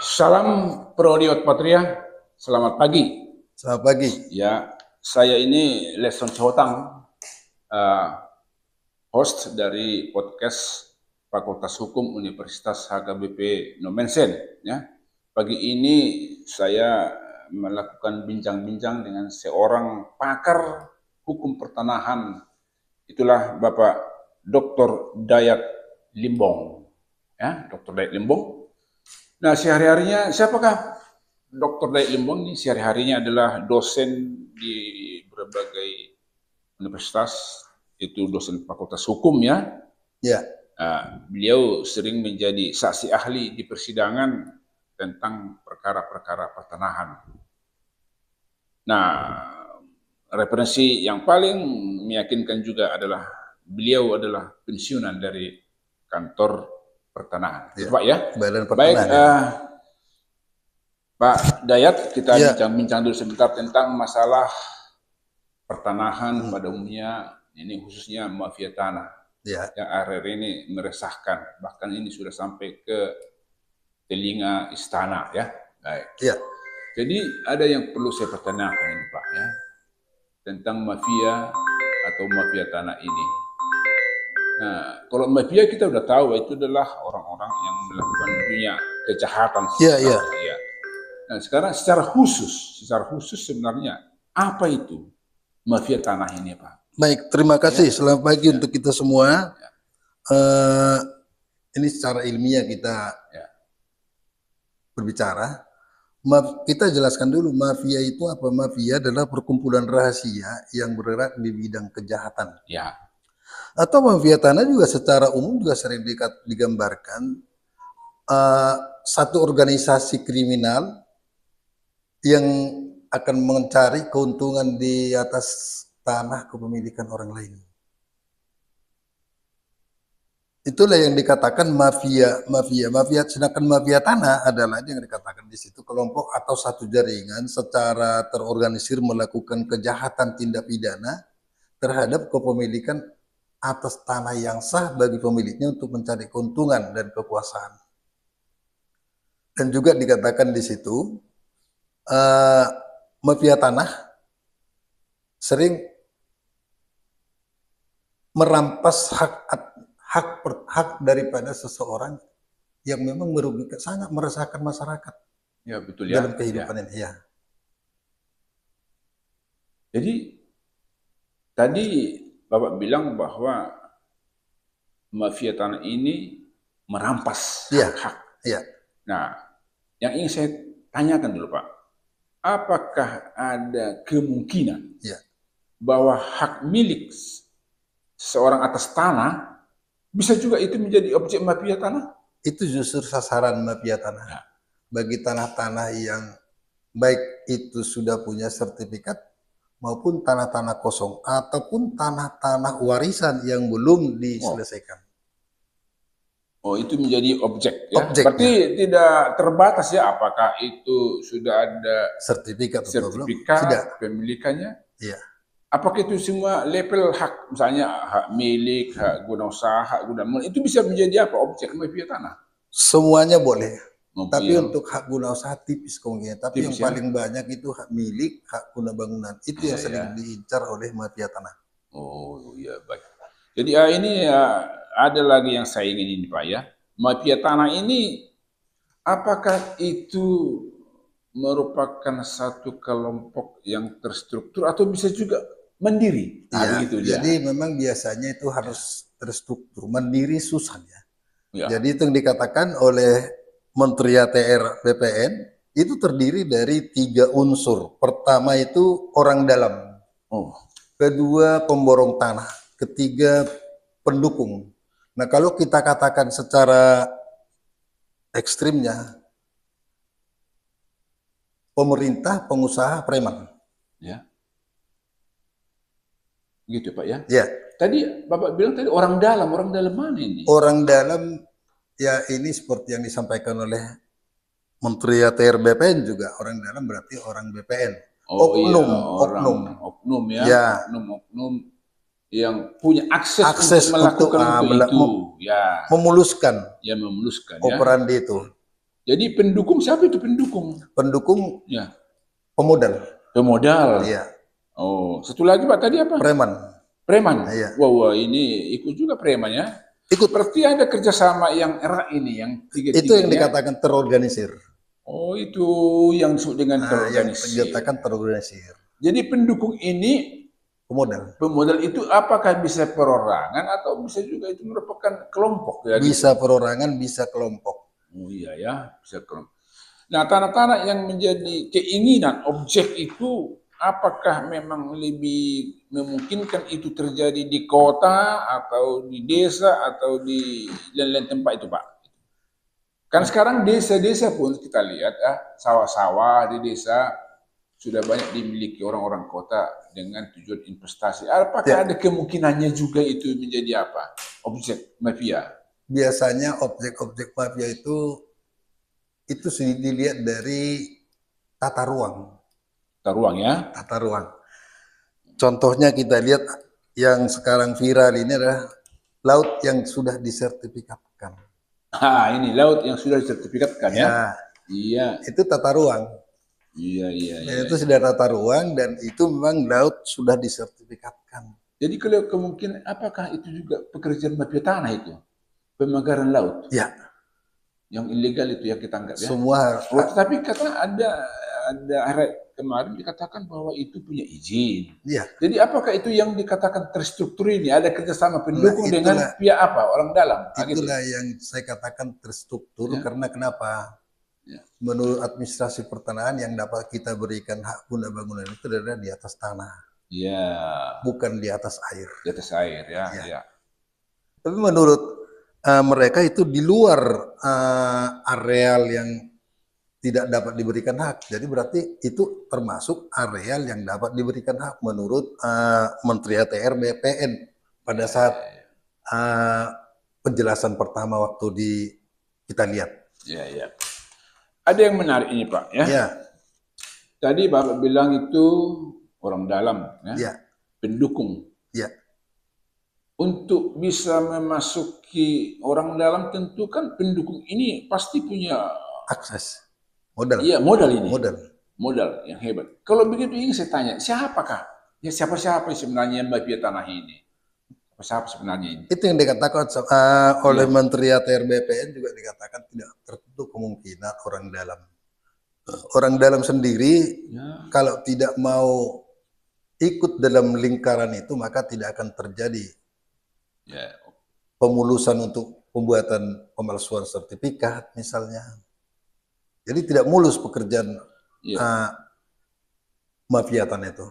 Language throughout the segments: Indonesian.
Salam Prodiot Patria, selamat pagi. Selamat pagi. Ya, saya ini Leson Chotang, uh, host dari podcast Fakultas Hukum Universitas HKBP Nomensen. Ya, pagi ini saya melakukan bincang-bincang dengan seorang pakar hukum pertanahan. Itulah Bapak Dr. Dayat Limbong. Ya, Dr. Dayat Limbong. Nah, sehari-harinya, siapakah Dr. Dayat Limbong ini? Sehari-harinya adalah dosen di berbagai universitas, itu dosen Fakultas Hukum ya. Ya. Beliau sering menjadi saksi ahli di persidangan tentang perkara-perkara pertanahan. Nah, referensi yang paling meyakinkan juga adalah beliau adalah pensiunan dari kantor pertanahan. Ya. Pak ya. Badan Baik, Pertanahan. Pak Dayat, kita Ya. bincang-bincang dulu sebentar tentang masalah pertanahan pada umumnya, ini khususnya mafia tanah. Ya. Yang akhir ini meresahkan, bahkan ini sudah sampai ke telinga istana ya. Baik. Ya. Jadi ada yang perlu saya pertanyakan ini Pak ya, tentang mafia atau mafia tanah ini. Nah, kalau mafia kita udah tahu itu adalah orang-orang yang melakukan dunia kejahatan. Iya, iya. Ya. Nah, sekarang secara khusus sebenarnya apa itu mafia tanah ini, Pak? Baik, terima kasih. Selamat pagi untuk kita semua. Ini secara ilmiah kita berbicara. Kita jelaskan dulu mafia itu apa. Mafia adalah perkumpulan rahasia yang bergerak di bidang kejahatan. Ya. Atau mafia tanah juga secara umum juga sering digambarkan satu organisasi kriminal yang akan mencari keuntungan di atas tanah kepemilikan orang lain. Itulah yang dikatakan mafia. Sedangkan mafia tanah adalah yang dikatakan di situ kelompok atau satu jaringan secara terorganisir melakukan kejahatan tindak pidana terhadap kepemilikan atas tanah yang sah bagi pemiliknya untuk mencari keuntungan dan kekuasaan. Dan juga dikatakan di situ mafia tanah sering merampas hak daripada seseorang yang memang merugikan, sangat meresahkan masyarakat. Ya, betul ya. Dalam kehidupan ini ya. Jadi tadi Bapak bilang bahwa mafia tanah ini merampas hak-hak. Ya. Nah, yang ingin saya tanyakan dulu Pak, apakah ada kemungkinan bahwa hak milik seorang atas tanah bisa juga itu menjadi objek mafia tanah? Itu justru sasaran mafia tanah. Ya. Bagi tanah-tanah yang baik itu sudah punya sertifikat maupun tanah-tanah kosong ataupun tanah-tanah warisan yang belum diselesaikan. Oh, itu menjadi objek ya. Berarti tidak terbatas ya, apakah itu sudah ada sertifikat pemilikannya? Iya. Apakah itu semua level hak, misalnya hak milik, hak guna usaha, hak guna bangunan, itu bisa menjadi apa? Objek mafia tanah? Semuanya boleh. Tapi untuk hak guna usaha tipis kemungkinan. Tapi yang paling banyak itu hak milik, hak guna bangunan. Itu yang sering diincar oleh mafia tanah. Oh iya, baik. Jadi ini ada lagi yang saya ingin ini Pak ya. Mafia tanah ini apakah itu merupakan satu kelompok yang terstruktur atau bisa juga mandiri? Jadi memang biasanya itu harus terstruktur. Mandiri susah ya. Jadi itu yang dikatakan oleh Menteri ATR BPN itu terdiri dari 3 unsur. Pertama itu orang dalam. Kedua pemborong tanah. Ketiga pendukung. Nah kalau kita katakan secara ekstrimnya, pemerintah, pengusaha, preman. Ya. Gitu Pak ya? Ya. Tadi Bapak bilang tadi orang dalam mana ini? Orang dalam ya ini seperti yang disampaikan oleh Menteri ATR BPN juga, orang dalam berarti orang BPN. Oknum yang punya akses untuk melakukan itu. Memuluskan. Ya, memuluskan. Operandi itu. Jadi pendukung siapa itu pendukung? Pendukung Ya, pemodal. pemodal. Iya, Oh, satu lagi Pak tadi apa? preman. Preman. Iya. Wah, ini ikut juga preman ya. Ikut. Berarti ada kerjasama yang erat ini, yang Itu yang tiga-tiganya. dikatakan terorganisir. Oh, itu yang disebut dengan Yang terorganisir. dikatakan terorganisir. Jadi pendukung ini, Pemodal itu apakah bisa perorangan atau bisa juga itu merupakan kelompok ya? bisa Gitu? perorangan, bisa kelompok. Oh iya ya, bisa kelompok. Nah, tanah-tanah yang menjadi keinginan objek itu, apakah memang lebih memungkinkan itu terjadi di kota atau di desa atau di lain-lain tempat itu, Pak? Kan sekarang desa-desa pun kita lihat sawah-sawah di desa sudah banyak dimiliki orang-orang kota dengan tujuan investasi. Apakah Ya. ada kemungkinannya juga itu menjadi apa? Objek mafia? Biasanya objek-objek mafia itu sudah dilihat dari tata ruang. Tata ruang ya? Tata ruang. Contohnya kita lihat yang sekarang viral ini adalah laut yang sudah disertifikatkan. Ini laut yang sudah disertifikatkan ya? Iya. Itu tata ruang. Iya. Dan itu sudah tata ruang dan itu memang laut sudah disertifikatkan. Jadi kalau kemungkinan apakah itu juga pekerjaan mafia tanah itu? Pemagaran laut? Ya. Yang ilegal itu yang kita anggap ya? Semua. Tapi kata ada kemarin dikatakan bahwa itu punya izin. Iya. Jadi apakah itu yang dikatakan terstruktur ini? Ada kerjasama pendukung dengan pihak apa? Orang dalam? Itulah yang saya katakan terstruktur karena kenapa? Menurut administrasi pertanahan yang dapat kita berikan hak guna bangunan itu adalah di atas tanah. Iya. Bukan di atas air. Di atas air ya. Tapi menurut mereka itu di luar areal yang tidak dapat diberikan hak. Jadi berarti itu termasuk areal yang dapat diberikan hak menurut Menteri ATR BPN pada saat penjelasan pertama waktu kita lihat. Iya. Ada yang menarik ini Pak ya. Ya. Tadi Bapak bilang itu orang dalam ya. Pendukung. Ya. Untuk bisa memasuki orang dalam tentu kan pendukung ini pasti punya akses. Modal. Iya, modal ini. Modal yang hebat. Kalau begitu ingin saya tanya, siapakah? Ya siapa sebenarnya mafia tanah ini? Siapa sebenarnya ini? Itu yang dikatakan oleh Menteri ATR BPN juga dikatakan tidak tertutup kemungkinan orang dalam. Orang dalam sendiri kalau tidak mau ikut dalam lingkaran itu maka tidak akan terjadi pemulusan untuk pembuatan pemalsuan sertifikat misalnya. Jadi tidak mulus pekerjaan mafia tanah itu.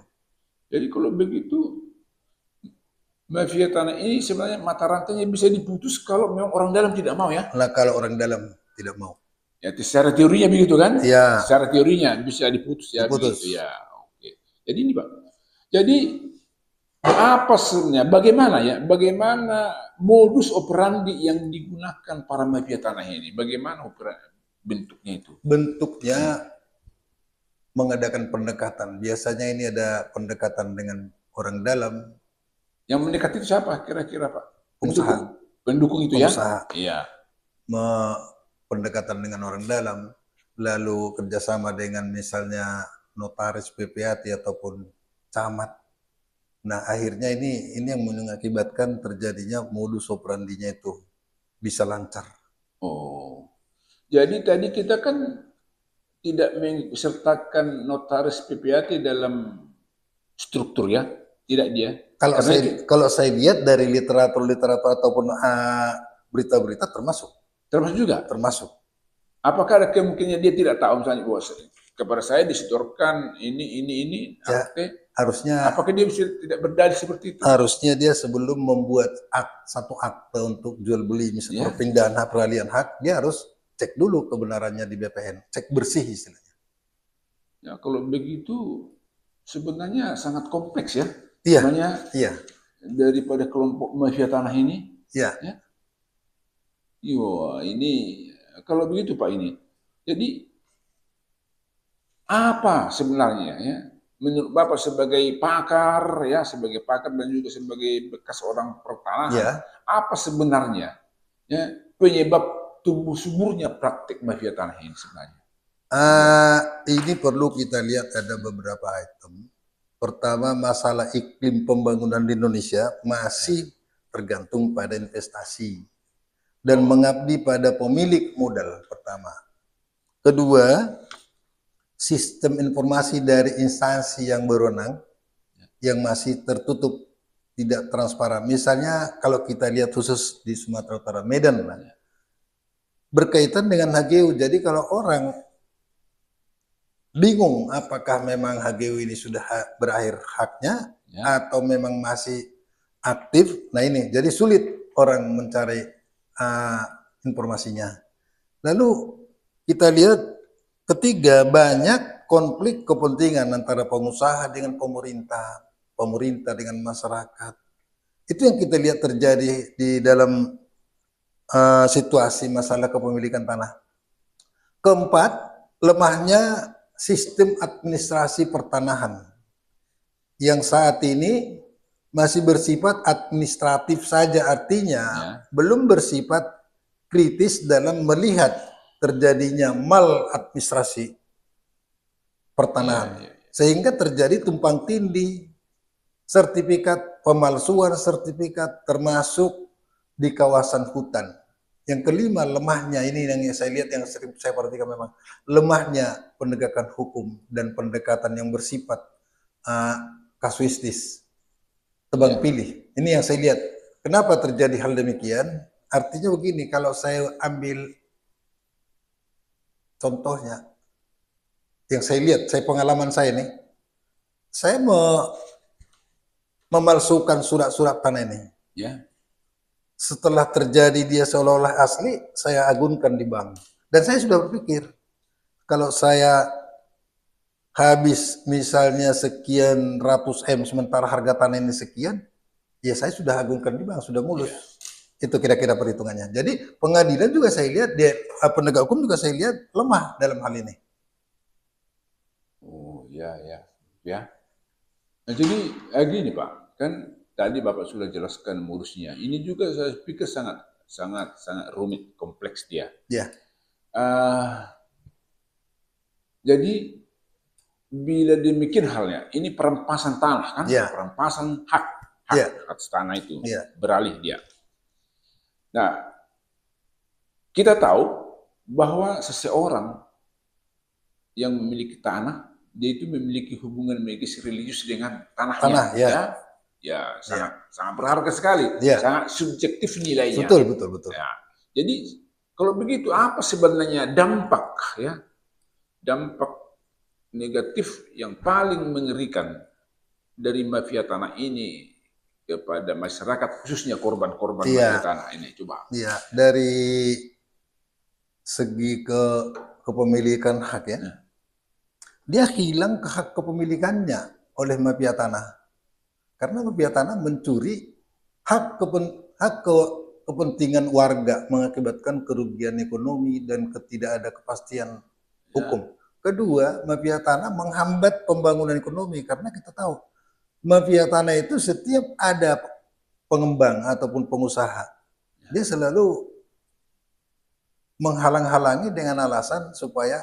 Jadi kalau begitu mafia tanah ini sebenarnya mata rantainya bisa diputus kalau memang orang dalam tidak mau ya? Nah kalau orang dalam tidak mau. Ya secara teorinya begitu kan? Ya. Secara teorinya bisa diputus ya. Diputus. Begitu, ya. Oke. Jadi ini Pak. Jadi apa sebenarnya? Bagaimana modus operandi yang digunakan para mafia tanah ini? Bagaimana bentuknya itu? Bentuknya mengadakan pendekatan. Biasanya ini ada pendekatan dengan orang dalam. Yang mendekat itu siapa kira-kira Pak? Pengusaha. Pendukung itu pengusaha. Ya? Iya. Pendekatan dengan orang dalam. Lalu kerjasama dengan misalnya notaris PPAT ataupun camat. Nah akhirnya ini yang mengakibatkan terjadinya modus operandinya itu bisa lancar. Oh. Jadi tadi kita kan tidak mengsertakan notaris PPAT dalam struktur ya, tidak dia. Kalau saya lihat dari literatur ataupun berita-berita termasuk. Termasuk juga. Termasuk. Apakah ada kemungkinan dia tidak tahu misalnya kepada saya disetorkan ini. Ya, harusnya. Apakah dia bisa tidak berdalih seperti itu? Harusnya dia sebelum membuat satu akte untuk jual beli misalnya perpindahan hak, peralihan hak, dia harus cek dulu kebenarannya di BPN, cek bersih istilahnya. Ya kalau begitu sebenarnya sangat kompleks ya. Iya. Iya. Daripada kelompok mafia tanah ini. Iya. Ya. Ini kalau begitu Pak ini. Jadi apa sebenarnya ya? Menurut Bapak sebagai pakar dan juga sebagai bekas orang pertanahan, apa sebenarnya penyebab tumbuh suburnya praktik mafia tanah ini sebenarnya? Ini perlu kita lihat ada beberapa item. Pertama, masalah iklim pembangunan di Indonesia masih tergantung pada investasi dan mengabdi pada pemilik modal pertama. Kedua, sistem informasi dari instansi yang berwenang yang masih tertutup, tidak transparan. Misalnya kalau kita lihat khusus di Sumatera Utara, Medan, berkaitan dengan HGU. Jadi kalau orang bingung apakah memang HGU ini sudah berakhir haknya atau memang masih aktif, nah ini jadi sulit orang mencari informasinya. Lalu kita lihat ketiga, banyak konflik kepentingan antara pengusaha dengan pemerintah, pemerintah dengan masyarakat. Itu yang kita lihat terjadi di dalam situasi masalah kepemilikan tanah. Keempat, lemahnya sistem administrasi pertanahan yang saat ini masih bersifat administratif saja, artinya belum bersifat kritis dalam melihat terjadinya maladministrasi pertanahan, sehingga terjadi tumpang tindih, sertifikat, pemalsuan sertifikat, termasuk di kawasan hutan. Yang kelima, lemahnya ini yang saya lihat, yang sering saya perhatikan, memang lemahnya penegakan hukum dan pendekatan yang bersifat kasuistis, tebang pilih. Ini yang saya lihat. Kenapa terjadi hal demikian? Artinya begini, kalau saya ambil contohnya, yang saya lihat, pengalaman saya nih, saya memalsukan surat-surat tanah ini. Setelah terjadi dia seolah-olah asli, saya agunkan di bank. Dan saya sudah berpikir, kalau saya habis misalnya sekian ratus M, sementara harga tanah ini sekian, ya saya sudah agunkan di bank, sudah mulus. Itu kira-kira perhitungannya. Jadi pengadilan juga saya lihat, penegak hukum juga saya lihat lemah dalam hal ini. Oh ya. Nah, jadi gini Pak, kan tadi Bapak sudah jelaskan modusnya. Ini juga saya pikir sangat rumit, kompleks dia. Jadi bila demikian halnya, ini perampasan tanah kan, perampasan hak atas tanah itu beralih dia. Nah, kita tahu bahwa seseorang yang memiliki tanah, dia itu memiliki hubungan magis religius dengan tanahnya. Sangat berharga sekali, sangat subjektif nilainya. Betul. Jadi kalau begitu, apa sebenarnya dampak negatif yang paling mengerikan dari mafia tanah ini kepada masyarakat, khususnya korban-korban mafia tanah ini? Coba. Dari segi kepemilikan hak dia hilang hak kepemilikannya oleh mafia tanah, karena mafia tanah mencuri hak kepentingan warga, mengakibatkan kerugian ekonomi dan tidak ada kepastian hukum. Kedua, mafia tanah menghambat pembangunan ekonomi, karena kita tahu mafia tanah itu setiap ada pengembang ataupun pengusaha, dia selalu menghalang-halangi dengan alasan supaya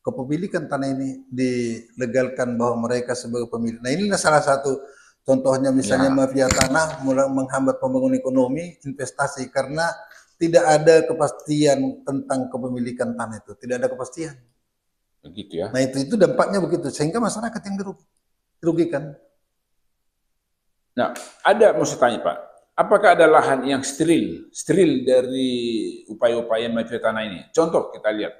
kepemilikan tanah ini dilegalkan bahwa mereka sebagai pemilik. Nah, inilah salah satu contohnya, misalnya mafia tanah mulai menghambat pembangunan ekonomi, investasi, karena tidak ada kepastian tentang kepemilikan tanah itu, tidak ada kepastian. Begitu ya. Nah, itu dampaknya begitu, sehingga masyarakat yang dirugikan. Nah, mau saya tanya Pak, apakah ada lahan yang steril dari upaya-upaya mafia tanah ini? Contoh kita lihat,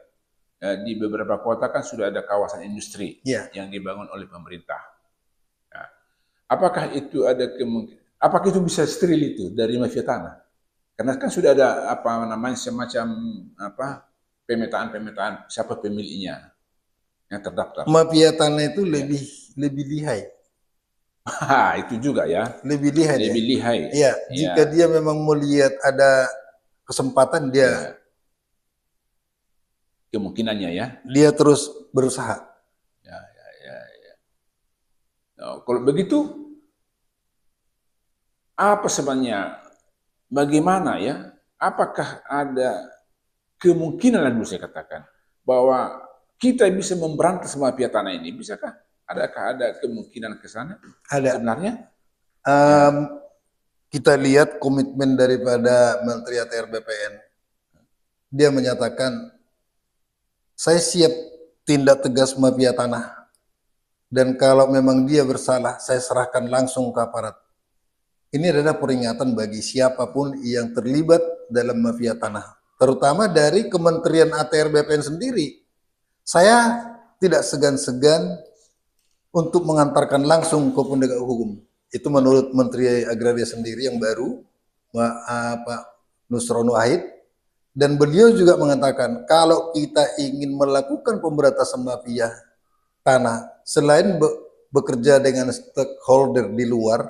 di beberapa kota kan sudah ada kawasan industri yang dibangun oleh pemerintah. Nah, apakah itu apakah itu bisa steril itu dari mafia tanah? Karena kan sudah ada semacam pemetaan siapa pemiliknya yang terdaftar. Mafia tanah itu lebih lihai. Itu juga ya. Lebih lihai. Jika dia memang melihat ada kesempatan, dia kemungkinannya dia terus berusaha. Nah, kalau begitu, apa sebenarnya, bagaimana apakah ada kemungkinan dulu saya katakan bahwa kita bisa memberantas mafia tanah ini, bisakah? Adakah ada kemungkinan ke sana Ada. sebenarnya? Kita lihat komitmen daripada Menteri ATR BPN. Dia menyatakan, saya siap tindak tegas mafia tanah. Dan kalau memang dia bersalah, saya serahkan langsung ke aparat. Ini adalah peringatan bagi siapapun yang terlibat dalam mafia tanah. Terutama dari Kementerian ATR BPN sendiri. Saya tidak segan-segan untuk mengantarkan langsung ke penegak hukum. Itu menurut Menteri Agraria sendiri yang baru, Pak Nusron Wahid. Dan beliau juga mengatakan, kalau kita ingin melakukan pemberantasan mafia tanah, selain bekerja dengan stakeholder di luar,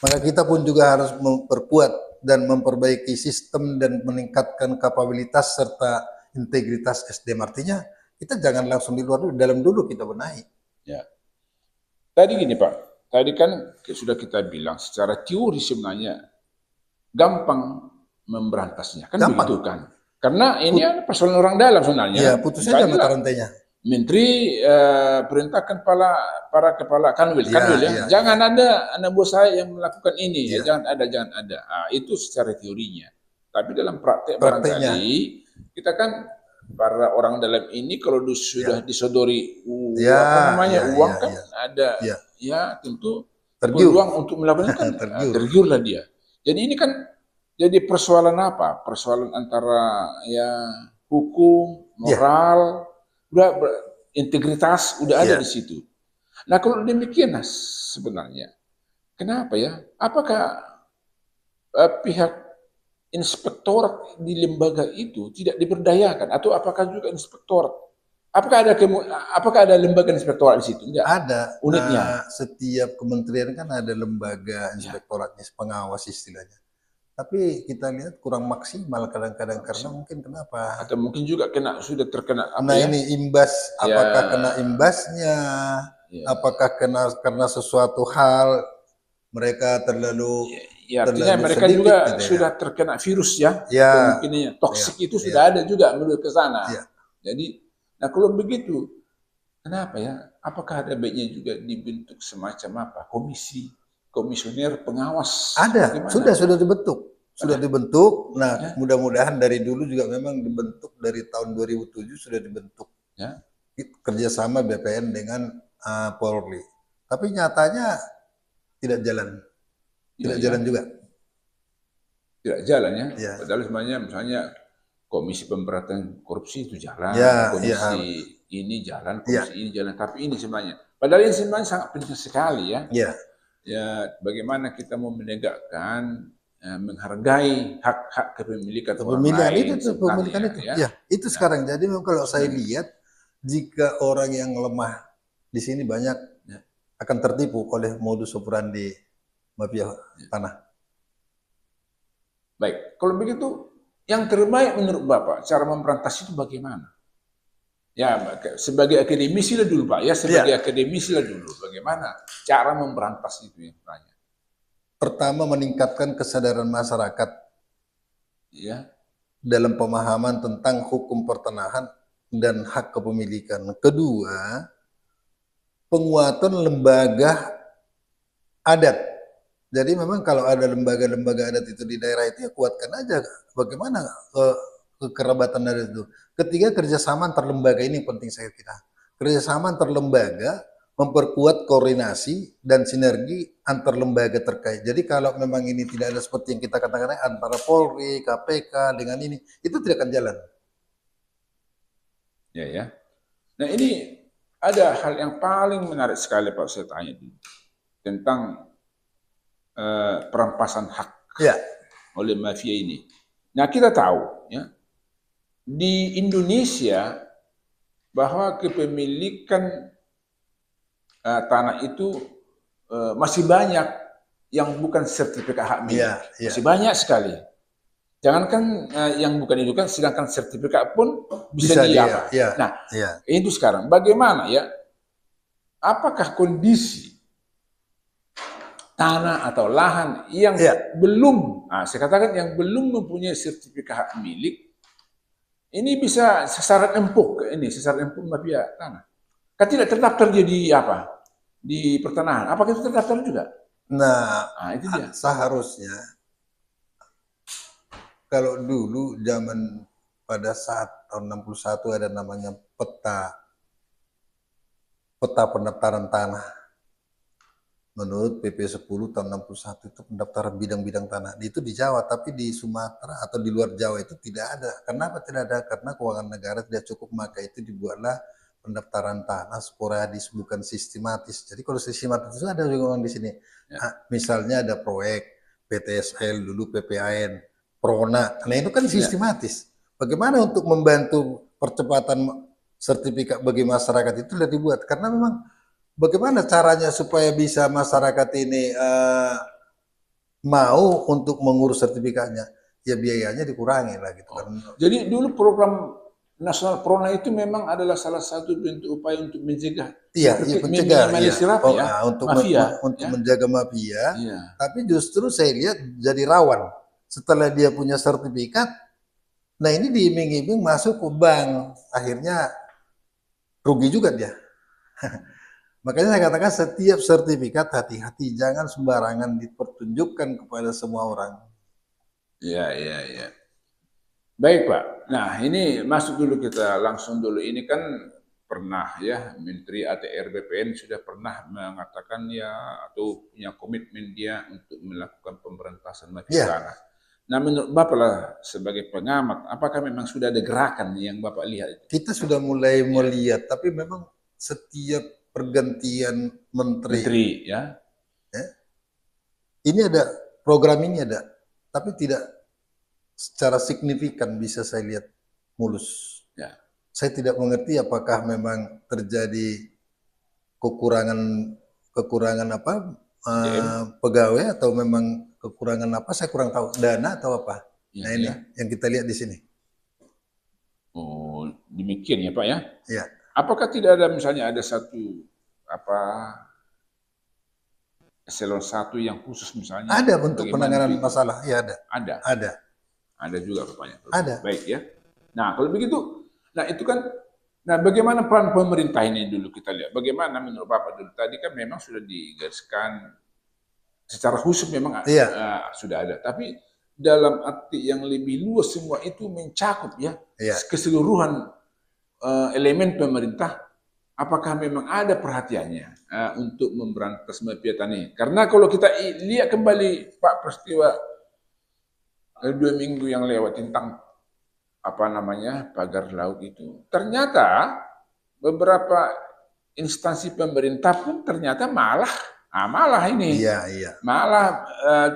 maka kita pun juga harus memperkuat dan memperbaiki sistem dan meningkatkan kapabilitas serta integritas SDM. Artinya kita jangan langsung di luar dulu, dalam dulu kita benahi. Ya. Tadi gini Pak, tadi kan sudah kita bilang secara teori sebenarnya gampang memberantasnya, kan Gampang. begitu kan? Karena ini persoalan orang dalam sebenarnya. Ya, putus saja mata rantainya. Menteri perintahkan para kepala kanwil, Ya. jangan ada anak buah saya yang melakukan ini, ya jangan ada. Nah, itu secara teorinya. Tapi dalam prakteknya barangkali kita kan para orang dalam ini kalau sudah disodori uang kan ada, ya tentu peluang untuk melakukan kan tergiurlah dia. Jadi ini kan jadi persoalan apa? Persoalan antara ya hukum, moral, udah integritas udah ada di situ. Nah kalau demikian sebenarnya, kenapa ya? Apakah pihak inspektorat di lembaga itu tidak diberdayakan, atau apakah juga inspektorat? Apakah ada lembaga inspektorat di situ? Enggak. Ada. Unitnya. Setiap kementerian kan ada lembaga inspektoratnya, pengawas istilahnya. Tapi kita lihat kurang maksimal kadang-kadang karena mungkin kenapa? Atau mungkin juga sudah terkena apa nah ini imbas, apakah kena imbasnya? Apakah karena sesuatu hal mereka terlalu artinya mereka sedikit, juga gitu sudah terkena virus kemungkinannya toksik itu sudah ada juga menurut ke sana. Jadi, nah kalau begitu, kenapa ya? Apakah ada baiknya juga dibentuk semacam apa? Komisioner pengawas? Ada, sudah dibentuk. Sudah dibentuk. Nah, mudah-mudahan dari dulu juga memang dibentuk dari tahun 2007 sudah dibentuk. Kerjasama BPN dengan Polri. Tapi nyatanya tidak jalan. Tidak jalan juga. Tidak jalan ya. Padahal sebenarnya misalnya Komisi Pemberantasan Korupsi itu jalan, komisi ini jalan, komisi ini jalan. Tapi ini sebenarnya, padahal ini sebenarnya sangat penting sekali ya. Ya, bagaimana kita mau menegakkan, menghargai hak-hak kepemilikan orang lain. Kepemilikan itu. Itu sekarang. Jadi kalau saya lihat, jika orang yang lemah di sini banyak akan tertipu oleh modus operandi mafia tanah. Baik, kalau begitu yang terbaik menurut Bapak cara memberantas itu bagaimana? Ya, sebagai akademisi lah dulu Pak, akademisi lah dulu, bagaimana cara memberantas itu yang tanya? Pertama, meningkatkan kesadaran masyarakat dalam pemahaman tentang hukum pertanahan dan hak kepemilikan. Kedua, penguatan lembaga adat. Jadi memang kalau ada lembaga-lembaga adat itu di daerah itu ya kuatkan aja. Bagaimana kekerabatan adat itu. Ketiga, kerjasama antar lembaga ini penting saya kira. Kerjasama antar lembaga memperkuat koordinasi dan sinergi antar lembaga terkait. Jadi kalau memang ini tidak ada seperti yang kita katakan antara Polri, KPK dengan ini, itu tidak akan jalan. Ya. Nah ini ada hal yang paling menarik sekali Pak saya tanya tentang perampasan hak oleh mafia ini. Nah kita tahu ya di Indonesia bahwa kepemilikan tanah itu masih banyak yang bukan sertifikat hak milik, masih banyak sekali. Jangankan yang bukan itu kan, sedangkan sertifikat pun bisa diapa. Nah itu sekarang bagaimana ya? Apakah kondisi tanah atau lahan yang belum, saya katakan yang belum mempunyai sertifikat hak milik, ini bisa sasaran empuk, ini sasaran empuk mafia tanah. Kan tidak terdaftar jadi apa? Di pertanahan. Apakah itu terdaftar juga? Nah, Nah, itu dia. seharusnya kalau dulu zaman pada saat tahun 61 ada namanya peta pendaftaran tanah. Menurut PP 10 tahun 61 itu pendaftaran bidang-bidang tanah. Itu di Jawa, tapi di Sumatera atau di luar Jawa itu tidak ada. Kenapa tidak ada? Karena keuangan negara tidak cukup, maka itu dibuatlah pendaftaran tanah sporadis, bukan sistematis. Jadi kalau sistematis itu ada juga di sini. Misalnya ada proyek PTSL dulu, PPAN, Prona. Nah itu kan sistematis. Bagaimana untuk membantu percepatan sertifikat bagi masyarakat itu sudah dibuat. Karena memang bagaimana caranya supaya bisa masyarakat ini mau untuk mengurus sertifikatnya? Ya biayanya dikurangi lah gitu kan. Jadi dulu program Nasional Prona itu memang adalah salah satu bentuk upaya untuk mencegah, mencegah, untuk mafia, menjaga mafia. Tapi justru saya lihat jadi rawan setelah dia punya sertifikat. Nah ini diiming-iming masuk ke bank, akhirnya rugi juga dia. Makanya saya katakan setiap sertifikat hati-hati, jangan sembarangan dipertunjukkan kepada semua orang. Iya. Baik Pak, nah ini masuk dulu kita langsung dulu. Ini kan pernah ya Menteri ATR BPN sudah pernah mengatakan ya atau punya komitmen dia untuk melakukan pemberantasan mafia tanah. Nah menurut Bapak lah sebagai pengamat, apakah memang sudah ada gerakan yang Bapak lihat? Kita sudah mulai melihat, tapi memang setiap pergantian menteri ya. Ini ada program ini ada, tapi tidak secara signifikan bisa saya lihat mulus. Saya tidak mengerti apakah memang terjadi kekurangan apa pegawai atau memang kekurangan apa, saya kurang tahu, dana atau apa. Nah ini yang kita lihat di sini. Oh demikian ya Pak ya. Ya. Apakah tidak ada misalnya ada satu eselon 1 yang khusus misalnya? Ada untuk penanganan masalah, ya ada. Ada juga Bapaknya. Ada. Baik ya. Nah kalau begitu, nah itu kan, nah bagaimana peran pemerintah ini dulu kita lihat. Bagaimana menurut Bapak dulu? Tadi kan memang sudah digariskan secara khusus memang sudah ada. Tapi dalam arti yang lebih luas semua itu mencakup ya. Keseluruhan elemen pemerintah. Apakah memang ada perhatiannya untuk memberantas mafia tanah? Karena kalau kita lihat kembali Pak peristiwa 2 minggu yang lewat tentang pagar laut itu, ternyata beberapa instansi pemerintah pun ternyata malah ini malah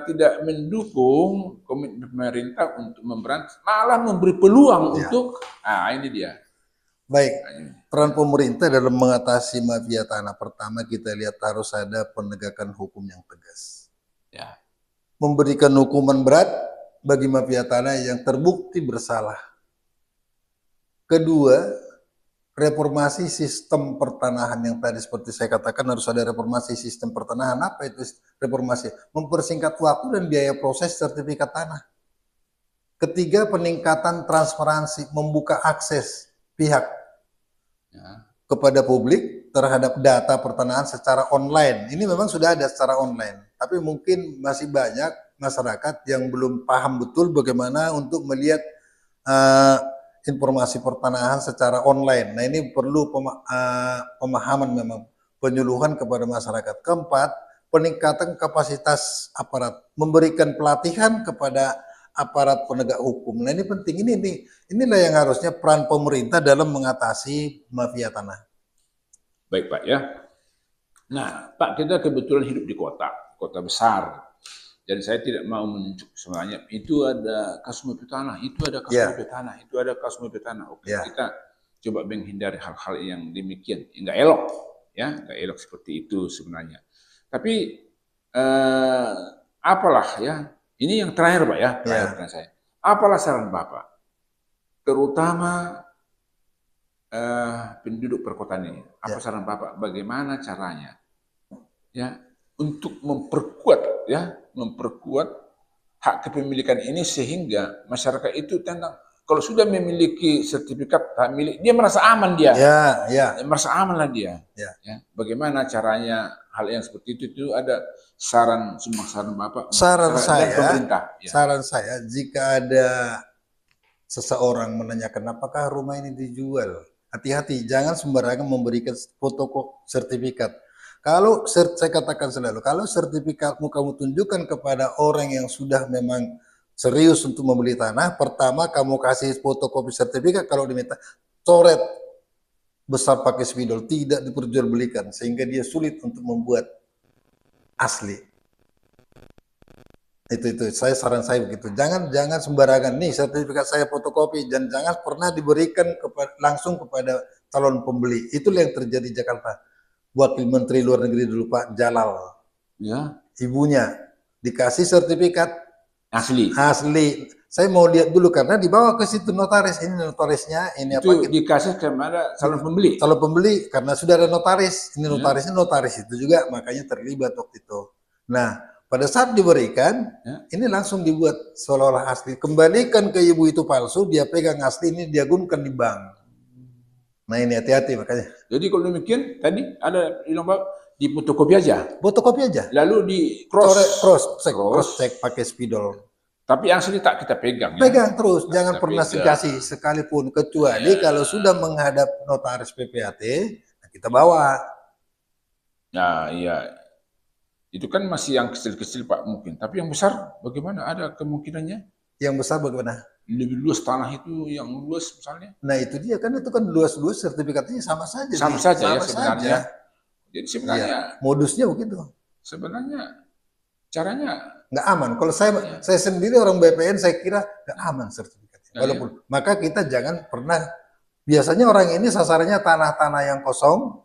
tidak mendukung komitmen pemerintah untuk memberantas, malah memberi peluang untuk ini dia. Baik, peran pemerintah dalam mengatasi mafia tanah, pertama kita lihat harus ada penegakan hukum yang tegas. Memberikan hukuman berat bagi mafia tanah yang terbukti bersalah. Kedua, reformasi sistem pertanahan yang tadi seperti saya katakan harus ada reformasi sistem pertanahan. Apa itu reformasi? Mempersingkat waktu dan biaya proses sertifikat tanah. Ketiga, peningkatan transparansi, membuka akses pihak kepada publik terhadap data pertanahan secara online. Ini memang sudah ada secara online, tapi mungkin masih banyak masyarakat yang belum paham betul bagaimana untuk melihat informasi pertanahan secara online. Nah ini perlu pemahaman memang, penyuluhan kepada masyarakat. Keempat, peningkatan kapasitas aparat, memberikan pelatihan kepada aparat penegak hukum. Nah ini penting, inilah yang harusnya peran pemerintah dalam mengatasi mafia tanah. Baik Pak ya. Nah Pak, kita kebetulan hidup di kota besar. Dan saya tidak mau menunjuk semuanya. Itu ada kasus mafia tanah, itu ada kasus mafia tanah, itu ada kasus mafia tanah. Oke, kita coba menghindari hal-hal yang demikian, nggak elok, ya, nggak elok seperti itu sebenarnya. Tapi apalah ya, ini yang terakhir Pak ya, terakhir saya. Apalah saran Bapak, terutama penduduk perkotaan ini. Apa saran Bapak? Bagaimana caranya, ya, untuk memperkuat hak kepemilikan ini sehingga masyarakat itu kalau sudah memiliki sertifikat hak milik, dia merasa aman dia. Ya. Merasa aman lah dia. Ya. Ya. Bagaimana caranya hal yang seperti itu ada saran Bapak? Saran dan pemerintah. Ya. Saran saya, jika ada seseorang menanyakan apakah rumah ini dijual, hati-hati, jangan sembarangan memberikan foto sertifikat. Kalau saya katakan selalu, kalau sertifikatmu kamu tunjukkan kepada orang yang sudah memang serius untuk membeli tanah, pertama kamu kasih fotokopi sertifikat, kalau diminta coret besar pakai spidol, tidak diperjualbelikan sehingga dia sulit untuk membuat asli. Itu saya saran saya begitu. Jangan sembarangan nih sertifikat saya fotokopi, dan jangan pernah diberikan langsung kepada calon pembeli. Itulah yang terjadi di Jakarta. Wakil Menteri Luar Negeri dulu Pak Jalal, ya, ibunya dikasih sertifikat asli. Saya mau lihat dulu karena dibawa ke situ notaris. Ini notarisnya, ini itu apa? Dikasih kepada calon pembeli. Calon pembeli karena sudah ada notaris. Ini notarisnya notaris itu juga, makanya terlibat waktu itu. Nah, pada saat diberikan, ini langsung dibuat seolah-olah asli. Kembalikan ke ibu itu palsu, dia pegang asli, ini dia gunakan di bank. Nah ini hati-hati makanya. Jadi kalau demikian tadi ada di fotokopi aja. Fotokopi aja. Lalu di cross check pakai spidol. Tapi asli tak kita pegang. Pegang terus, jangan pernah dikasih sekalipun, kecuali kalau sudah menghadap notaris PPAT, kita bawa. Ya, iya. Itu kan masih yang kecil-kecil Pak mungkin. Tapi yang besar bagaimana? Ada kemungkinannya? Yang besar bagaimana? Lebih luas tanah itu, yang luas misalnya. Nah itu dia, kan itu kan luas-luas sertifikatnya sama saja. Sama saja ya sebenarnya. Jadi sebenarnya ya, modusnya begitu. Sebenarnya caranya nggak aman. Kalau saya sendiri orang BPN, saya kira nggak aman sertifikatnya. Walaupun maka kita jangan pernah, biasanya orang ini sasarannya tanah-tanah yang kosong,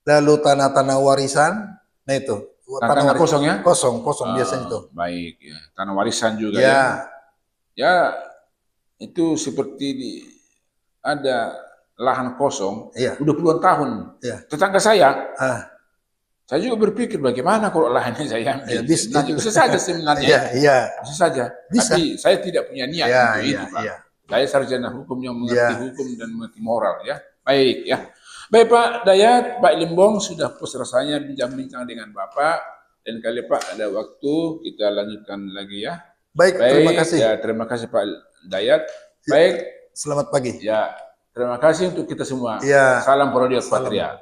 lalu tanah-tanah warisan. Nah itu tanah kosong ya? Kosong biasanya itu. Baik ya, tanah warisan juga ya. Ya, itu seperti ada lahan kosong, udah puluhan tahun. Tetangga saya juga berpikir bagaimana kalau lahannya saya ambil. Bisa saja sebenarnya. Bisa saja. Tapi saya tidak punya niat untuk itu, Pak. Saya sarjana hukum yang mengerti hukum dan mengerti moral ya. Baik ya. Baik Pak Dayat, Pak Limbong sudah puas rasanya bincang-bincang dengan Bapak, dan kali Pak ada waktu kita lanjutkan lagi ya. Baik, terima kasih. Ya, terima kasih Pak Dayat. Baik. Selamat pagi. Ya, terima kasih untuk kita semua. Ya. Salam Prodiat Patria.